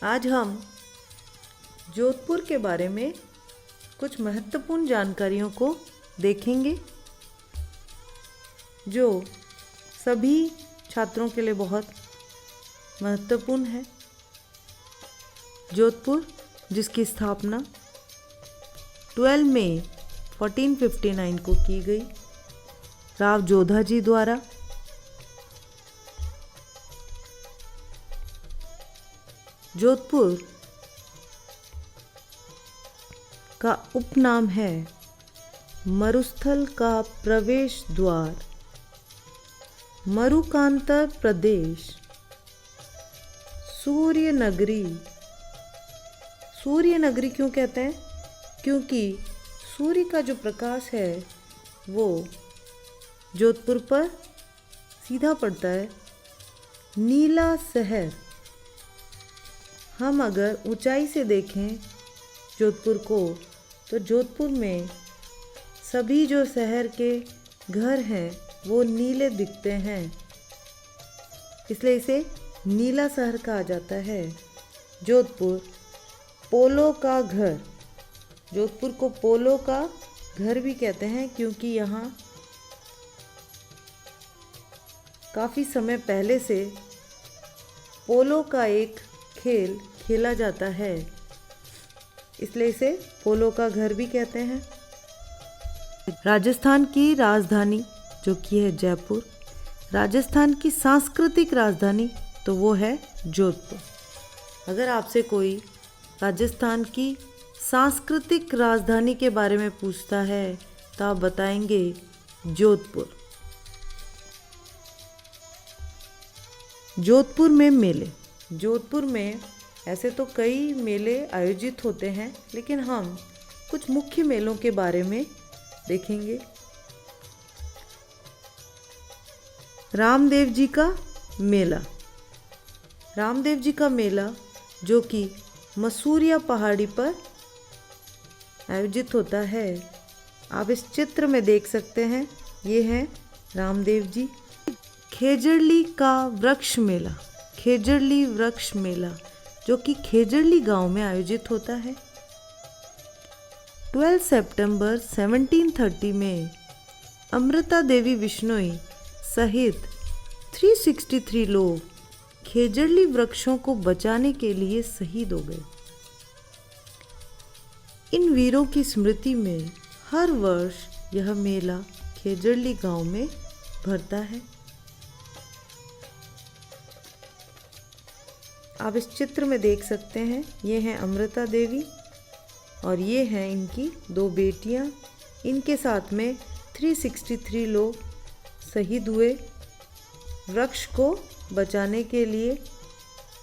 आज हम जोधपुर के बारे में कुछ महत्वपूर्ण जानकारियों को देखेंगे जो सभी छात्रों के लिए बहुत महत्वपूर्ण है। जोधपुर जिसकी स्थापना 12 मई 1459 को की गई राव जोधा जी द्वारा। जोधपुर का उपनाम है मरुस्थल का प्रवेश द्वार, मरुकांतर प्रदेश, सूर्य नगरी। सूर्य नगरी क्यों कहते हैं? क्योंकि सूर्य का जो प्रकाश है वो जोधपुर पर सीधा पड़ता है। नीला शहर, हम अगर ऊंचाई से देखें जोधपुर को तो जोधपुर में सभी जो शहर के घर हैं वो नीले दिखते हैं, इसलिए इसे नीला शहर कहा जाता है। जोधपुर पोलो का घर, जोधपुर को पोलो का घर भी कहते हैं क्योंकि यहाँ काफ़ी समय पहले से पोलो का एक खेल खेला जाता है, इसलिए इसे पोलो का घर भी कहते हैं। राजस्थान की राजधानी जो कि है जयपुर, राजस्थान की सांस्कृतिक राजधानी तो वो है जोधपुर। अगर आपसे कोई राजस्थान की सांस्कृतिक राजधानी के बारे में पूछता है तो आप बताएंगे जोधपुर। जोधपुर में मेले, जोधपुर में ऐसे तो कई मेले आयोजित होते हैं, लेकिन हम कुछ मुख्य मेलों के बारे में देखेंगे। रामदेव जी का मेला, रामदेव जी का मेला जो कि मसूरिया पहाड़ी पर आयोजित होता है। आप इस चित्र में देख सकते हैं, ये हैं रामदेव जी। खेजड़ली का वृक्ष मेला, खेजड़ली वृक्ष मेला जो कि खेजड़ली गांव में आयोजित होता है। 12 सितंबर 1730 में अमृता देवी बिश्नोई सहित 363 लोग खेजड़ली वृक्षों को बचाने के लिए शहीद हो गए। इन वीरों की स्मृति में हर वर्ष यह मेला खेजड़ली गांव में भरता है। आप इस चित्र में देख सकते हैं, ये हैं अमृता देवी और ये हैं इनकी दो बेटियां। इनके साथ में 363 लोग शहीद हुए वृक्ष को बचाने के लिए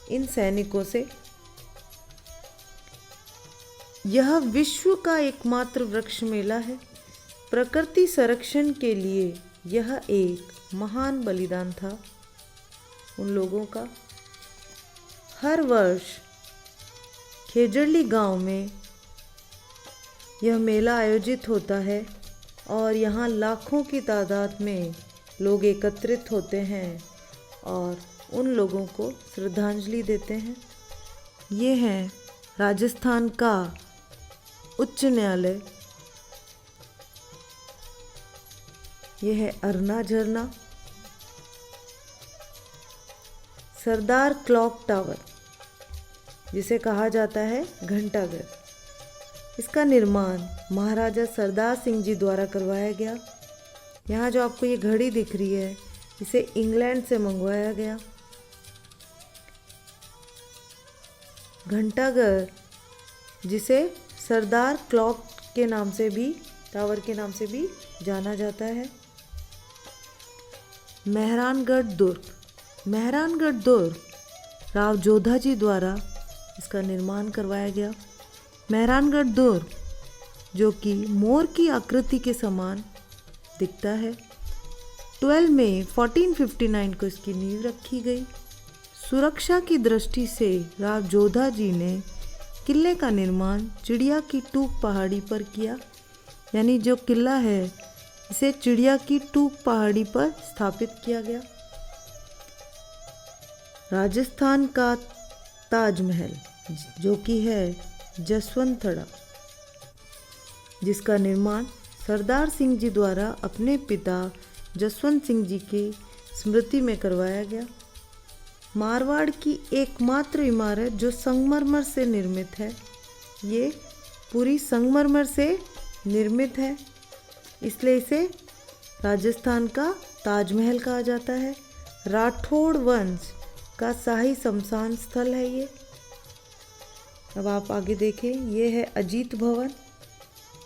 इन सैनिकों से। यह विश्व का एकमात्र वृक्ष मेला है। प्रकृति संरक्षण के लिए यह एक महान बलिदान था उन लोगों का। हर वर्ष खेजड़ली गांव में यह मेला आयोजित होता है और यहाँ लाखों की तादाद में लोग एकत्रित होते हैं और उन लोगों को श्रद्धांजलि देते हैं। ये हैं राजस्थान का उच्च न्यायालय, ये है अरना झरना। सरदार क्लॉक टावर जिसे कहा जाता है घंटाघर, इसका निर्माण महाराजा सरदार सिंह जी द्वारा करवाया गया। यहाँ जो आपको ये घड़ी दिख रही है इसे इंग्लैंड से मंगवाया गया। घंटाघर जिसे सरदार क्लॉक के नाम से भी, टावर के नाम से भी जाना जाता है। मेहरानगढ़ दुर्ग, मेहरानगढ़ दुर्ग राव जोधा जी द्वारा इसका निर्माण करवाया गया। मेहरानगढ़ दुर्ग जो कि मोर की आकृति के समान दिखता है। 12 मई 1459 को इसकी नींव रखी गई। सुरक्षा की दृष्टि से राव जोधा जी ने किले का निर्माण चिड़िया की टूक पहाड़ी पर किया, यानी जो किला है इसे चिड़िया की टूक पहाड़ी पर स्थापित किया गया। राजस्थान का ताजमहल, जो कि है जसवंतथड़ा, जिसका निर्माण सरदार सिंह जी द्वारा अपने पिता जसवंत सिंह जी की स्मृति में करवाया गया। मारवाड़ की एकमात्र इमारत जो संगमरमर से निर्मित है, ये पूरी संगमरमर से निर्मित है, इसलिए इसे राजस्थान का ताजमहल कहा जाता है। राठौड़ वंश का शाही शमशान स्थल है ये। अब आप आगे देखें, ये है अजीत भवन,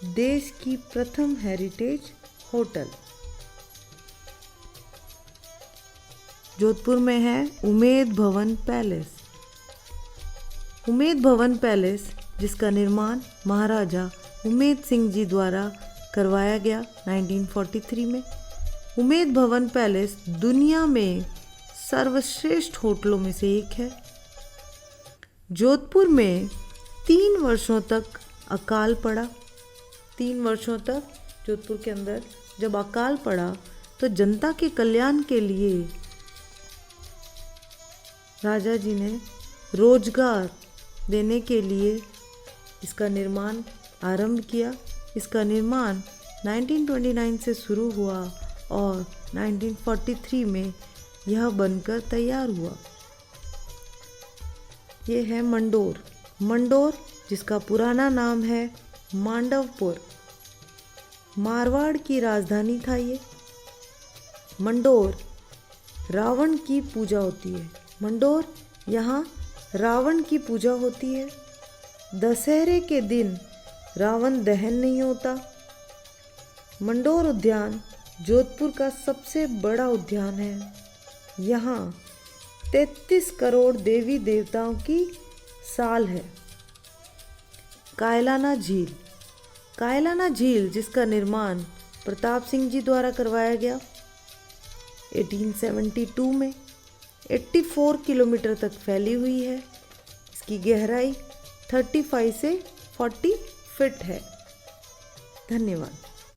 देश की प्रथम हेरिटेज होटल। जोधपुर में है उमेद भवन पैलेस। उमेद भवन पैलेस, जिसका निर्माण महाराजा उमेद सिंह जी द्वारा करवाया गया 1943 में। उमेद भवन पैलेस दुनिया में सर्वश्रेष्ठ होटलों में से एक है। जोधपुर में 3 वर्षों तक अकाल पड़ा। 3 वर्षों तक जोधपुर के अंदर जब अकाल पड़ा तो जनता के कल्याण के लिए राजा जी ने रोजगार देने के लिए इसका निर्माण आरंभ किया। इसका निर्माण 1929 से शुरू हुआ और 1943 में यह बनकर तैयार हुआ। ये है मंडोर। मंडोर, जिसका पुराना नाम है मांडवपुर, मारवाड़ की राजधानी था ये। मंडोर रावण की पूजा होती है। मंडोर, यहाँ रावण की पूजा होती है। दशहरे के दिन रावण दहन नहीं होता। मंडोर उद्यान जोधपुर का सबसे बड़ा उद्यान है। यहाँ 33 करोड़ देवी देवताओं की साल है। कायलाना झील। कायलाना झील, जिसका निर्माण प्रताप सिंह जी द्वारा करवाया गया 1872 में, 84 किलोमीटर तक फैली हुई है। इसकी गहराई 35 से 40 फीट है। धन्यवाद।